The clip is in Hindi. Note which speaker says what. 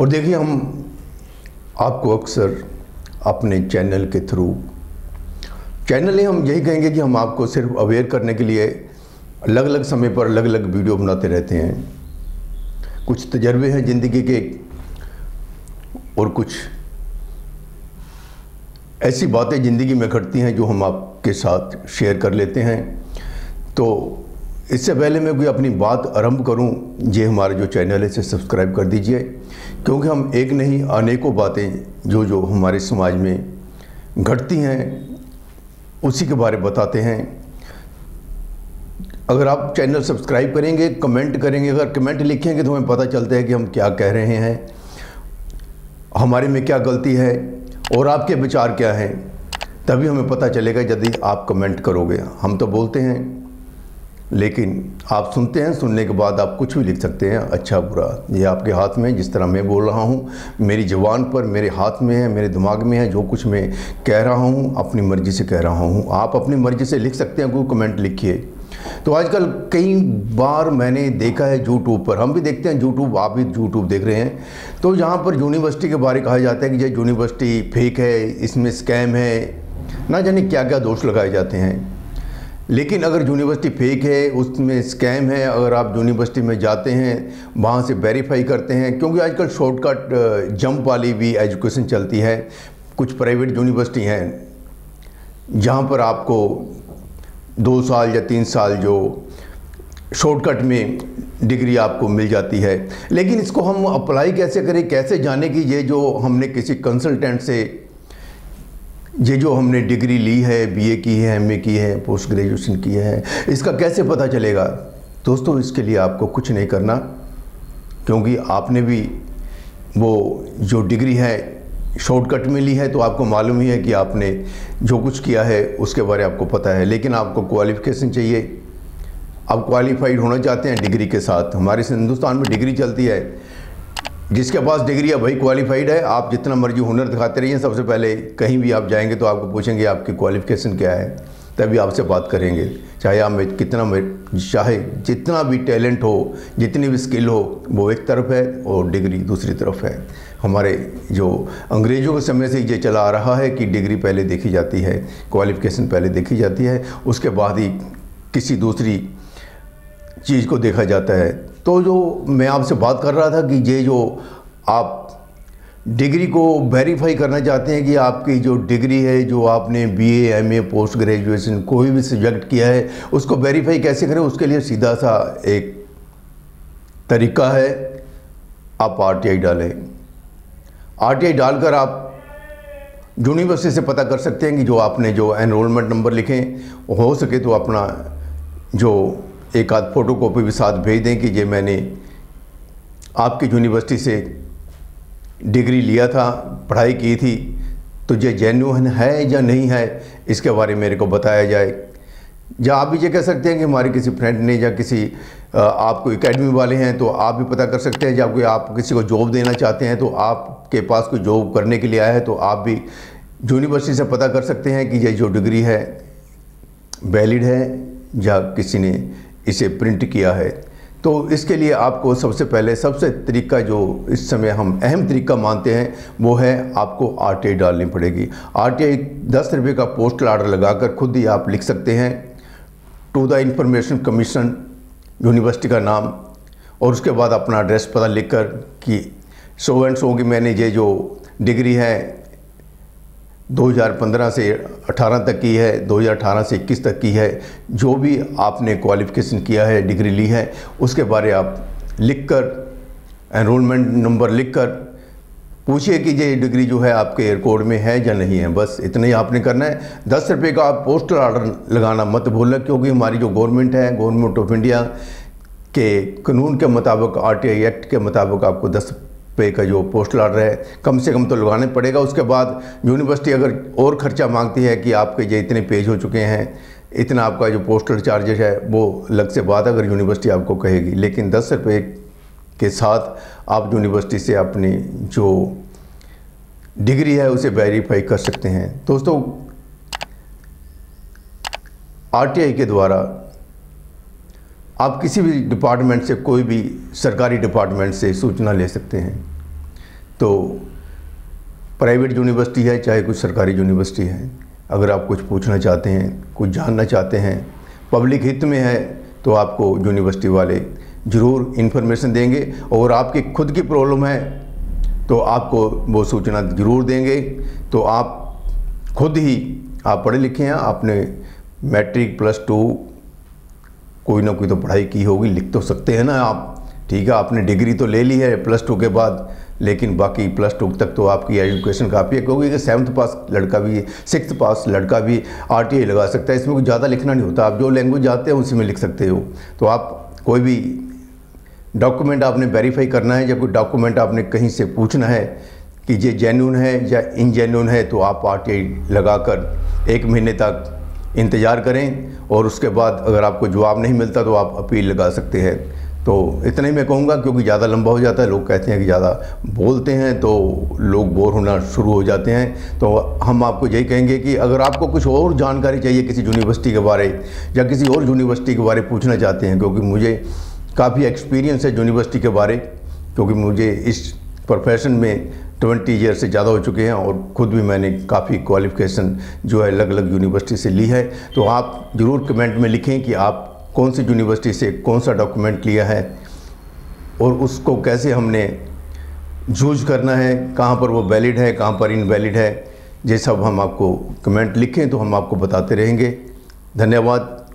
Speaker 1: और देखिए, हम आपको अक्सर अपने चैनल के थ्रू हम यही कहेंगे कि हम आपको सिर्फ अवेयर करने के लिए अलग अलग समय पर अलग अलग वीडियो बनाते रहते हैं। कुछ तजर्बे हैं ज़िंदगी के और कुछ ऐसी बातें ज़िंदगी में घटती हैं जो हम आपके साथ शेयर कर लेते हैं। तो इससे पहले मैं कोई अपनी बात आरंभ करूं, ये हमारा जो चैनल है इसे सब्सक्राइब कर दीजिए, क्योंकि हम एक नहीं अनेकों बातें जो हमारे समाज में घटती हैं उसी के बारे में बताते हैं। अगर आप चैनल सब्सक्राइब करेंगे, कमेंट करेंगे, अगर कमेंट लिखेंगे तो हमें पता चलता है कि हम क्या कह रहे हैं, हमारे में क्या गलती है और आपके विचार क्या हैं, तभी हमें पता चलेगा यदि आप कमेंट करोगे। हम तो बोलते हैं लेकिन आप सुनते हैं, सुनने के बाद आप कुछ भी लिख सकते हैं, अच्छा बुरा, ये आपके हाथ में। जिस तरह मैं बोल रहा हूँ मेरी ज़ुबान पर, मेरे हाथ में है, मेरे दिमाग में है, जो कुछ मैं कह रहा हूँ अपनी मर्ज़ी से कह रहा हूँ। आप अपनी मर्ज़ी से लिख सकते हैं, कोई कमेंट लिखिए। तो आजकल कई बार मैंने देखा है यूट्यूब पर, हम भी देखते हैं यूट्यूब, आप भी यूट्यूब देख रहे हैं, तो यहाँ पर यूनिवर्सिटी के बारे कहा जाता है कि ये यूनिवर्सिटी फेक है, इसमें स्कैम है, ना जाने क्या क्या दोष लगाए जाते हैं। लेकिन अगर यूनिवर्सिटी फेक है, उसमें स्कैम है, अगर आप यूनिवर्सिटी में जाते हैं, वहाँ से वेरीफाई करते हैं, क्योंकि आजकल शॉर्टकट जंप वाली भी एजुकेशन चलती है। कुछ प्राइवेट यूनिवर्सिटी हैं जहाँ पर आपको 2 साल या 3 साल जो शॉर्टकट में डिग्री आपको मिल जाती है। लेकिन इसको हम अप्लाई कैसे करें, कैसे जाने कि ये जो हमने किसी कंसल्टेंट से ये जो हमने डिग्री ली है, बीए की है, एमए की है, पोस्ट ग्रेजुएशन की है, इसका कैसे पता चलेगा? दोस्तों, इसके लिए आपको कुछ नहीं करना, क्योंकि आपने भी वो जो डिग्री है शॉर्टकट में ली है, तो आपको मालूम ही है कि आपने जो कुछ किया है उसके बारे में आपको पता है। लेकिन आपको क्वालिफ़िकेशन चाहिए, आप क्वालिफाइड होना चाहते हैं डिग्री के साथ। हमारे हिंदुस्तान में डिग्री चलती है, जिसके पास डिग्री है वही क्वालिफाइड है। आप जितना मर्जी हुनर दिखाते रहिए, सबसे पहले कहीं भी आप जाएंगे तो आपको पूछेंगे आपकी क्वालिफ़िकेशन क्या है, तभी आपसे बात करेंगे। चाहे आप में चाहे जितना भी टैलेंट हो, जितनी भी स्किल हो, वो एक तरफ है और डिग्री दूसरी तरफ है। हमारे जो अंग्रेज़ों के समय से ये चला आ रहा है कि डिग्री पहले देखी जाती है, क्वालिफ़िकेशन पहले देखी जाती है, उसके बाद ही किसी दूसरी चीज़ को देखा जाता है। तो जो मैं आपसे बात कर रहा था कि ये जो आप डिग्री को वेरीफाई करना चाहते हैं कि आपकी जो डिग्री है, जो आपने बीए, एमए, पोस्ट ग्रेजुएशन कोई भी सब्जेक्ट किया है, उसको वेरीफाई कैसे करें, उसके लिए सीधा सा एक तरीका है, आप आरटीआई डालें। आरटीआई डालकर आप यूनिवर्सिटी से पता कर सकते हैं कि जो आपने जो एनरोलमेंट नंबर लिखें, हो सके तो अपना जो एक आध फ़ोटोकॉपी भी साथ भेज दें कि ये मैंने आपकी यूनिवर्सिटी से डिग्री लिया था, पढ़ाई की थी, तो ये जेन्युइन है या नहीं है, इसके बारे में मेरे को बताया जाए। या आप भी ये कह सकते हैं कि हमारे किसी फ्रेंड ने या किसी आप कोई एकेडमी वाले हैं तो आप भी पता कर सकते हैं। या कोई आप किसी को जॉब देना चाहते हैं तो आपके पास कोई जॉब करने के लिए आया है तो आप भी यूनिवर्सिटी से पता कर सकते हैं कि ये जो डिग्री है वैलिड है या किसी ने इसे प्रिंट किया है। तो इसके लिए आपको सबसे पहले सबसे तरीका जो इस समय हम अहम तरीका मानते हैं वो है आपको आरटीआई डालनी पड़ेगी। आरटीआई 10 रुपये का पोस्टल आर्डर लगाकर खुद ही आप लिख सकते हैं to the information commission, university का नाम, और उसके बाद अपना एड्रेस पता लिखकर कि सो एंड सो की मैंने ये जो डिग्री है 2015 से 18 तक की है, 2018 से 21 तक की है, जो भी आपने क्वालिफ़िकेशन किया है, डिग्री ली है, उसके बारे आप लिखकर एनरोलमेंट नंबर लिखकर पूछिए कि ये डिग्री जो है आपके रिकॉर्ड में है या नहीं है। बस इतना ही आपने करना है। 10 रुपये का आप पोस्टल आर्डर लगाना मत भूलना, क्योंकि हमारी जो गवर्नमेंट है, गवर्नमेंट ऑफ इंडिया के कानून के मुताबिक, आरटीआई एक्ट के मुताबिक आपको 10 पे का जो पोस्टल आर्डर है कम से कम तो लगाना पड़ेगा। उसके बाद यूनिवर्सिटी अगर और ख़र्चा मांगती है कि आपके ये इतने पेज हो चुके हैं, इतना आपका जो पोस्टल चार्जेस है वो अलग से बात अगर यूनिवर्सिटी आपको कहेगी, लेकिन 10 रुपये के साथ आप यूनिवर्सिटी से अपनी जो डिग्री है उसे वेरीफाई कर सकते हैं। दोस्तों, आरटीआई के द्वारा आप किसी भी डिपार्टमेंट से, कोई भी सरकारी डिपार्टमेंट से सूचना ले सकते हैं। तो प्राइवेट यूनिवर्सिटी है चाहे कुछ सरकारी यूनिवर्सिटी है, अगर आप कुछ पूछना चाहते हैं, कुछ जानना चाहते हैं, पब्लिक हित में है, तो आपको यूनिवर्सिटी वाले ज़रूर इन्फॉर्मेशन देंगे। और आपकी खुद की प्रॉब्लम है तो आपको वो सूचना ज़रूर देंगे। तो आप खुद ही, आप पढ़े लिखे हैं, आपने मैट्रिक +2 कोई ना कोई तो पढ़ाई की होगी, लिख तो सकते हैं ना आप, ठीक है, आपने डिग्री तो ले ली है +2 के बाद, लेकिन बाकी +2 तक तो आपकी एजुकेशन काफ़ी है, क्योंकि 7th पास लड़का भी, 6th पास लड़का भी RTI लगा सकता है। इसमें कुछ ज़्यादा लिखना नहीं होता, आप जो लैंग्वेज जानते हैं उसी में लिख सकते हो। तो आप कोई भी डॉक्यूमेंट आपने वेरीफाई करना है, या कोई डॉक्यूमेंट आपने कहीं से पूछना है कि ये जेन्युइन है या इनजेन्युइन है, तो आप RTI लगाकर 1 महीने तक इंतज़ार करें, और उसके बाद अगर आपको जवाब नहीं मिलता तो आप अपील लगा सकते हैं। तो इतना ही मैं कहूँगा, क्योंकि ज़्यादा लंबा हो जाता है, लोग कहते हैं कि ज़्यादा बोलते हैं तो लोग बोर होना शुरू हो जाते हैं। तो हम आपको यही कहेंगे कि अगर आपको कुछ और जानकारी चाहिए किसी यूनिवर्सिटी के बारे या किसी और यूनिवर्सिटी के बारे पूछना चाहते हैं, क्योंकि मुझे काफ़ी एक्सपीरियंस है यूनिवर्सिटी के बारे, क्योंकि मुझे इस प्रोफेशन में 20 ईयर से ज़्यादा हो चुके हैं, और ख़ुद भी मैंने काफ़ी क्वालिफ़िकेशन जो है अलग अलग यूनिवर्सिटी से ली है। तो आप ज़रूर कमेंट में लिखें कि आप कौन सी यूनिवर्सिटी से कौन सा डॉक्यूमेंट लिया है, और उसको कैसे हमने यूज करना है, कहाँ पर वो वैलिड है, कहाँ पर इनवैलिड है। ये सब हम आपको कमेंट लिखें तो हम आपको बताते रहेंगे। धन्यवाद।